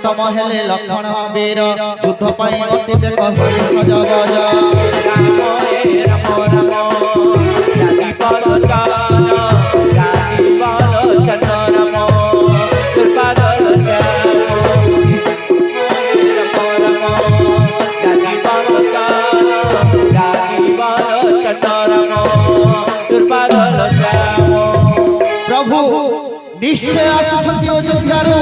तम हेले लक्षण वीर युद्ध पाई अति देख हरि सजबज प्रभु निश्चय आसुछंती अयोध्यारू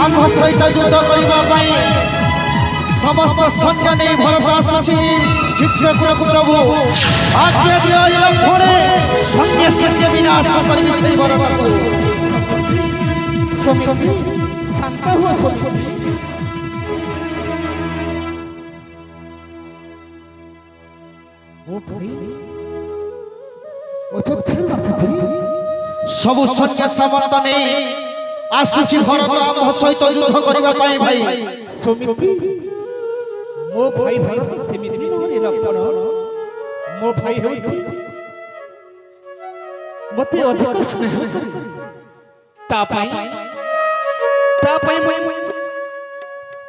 आम सहित युद्ध करने समस्त सैन्य नहीं भरत आसी चित्रकूट प्रभु आज्ञा दियो लक्षणे सैन्य सैन्य विनाश करबी से भरत को शांत हुआ सबु सैन्य सामंत नहीं आसुची भरत आम सहित युद्ध करबा पाई भाई सुमिति मो भाई भरत सेमिति नहरे लक्षण मो भाई होछि मते अधिक स्नेह करे ता पाई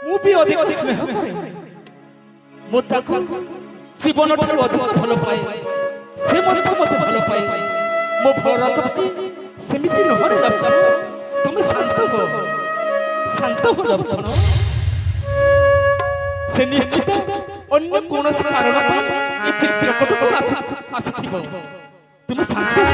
मु भी अधिक स्नेह करे मो ताको जीवन ठाରୁ अधिक भल पाए से मते भल पाए मो भरत प्रति सेमिति नहरे लक्षण तुम शांत हो लक्षण से निश्चित अन्य कौन से कारण पर चित्रकूट को आसी तुम शांत हो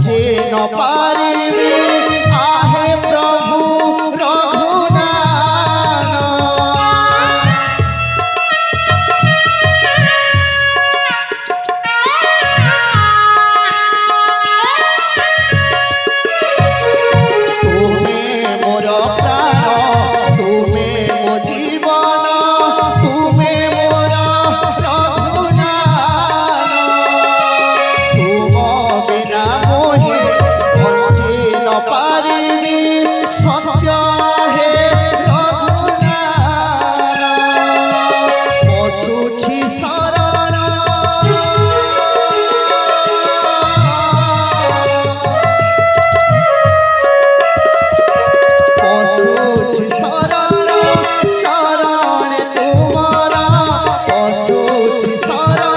बचे न पारिबी आहे प्रभु रघुनाथ तुम्हें मोर प्राण तुम्हें मो जीवन तुम्हें मोर रघुनाथ तुम बिना मोहे बंचे न पारिबी सत्य हे रघुनाथ पशुछि शरण पशुछि शरण शरण तुमारा पशुछि शरण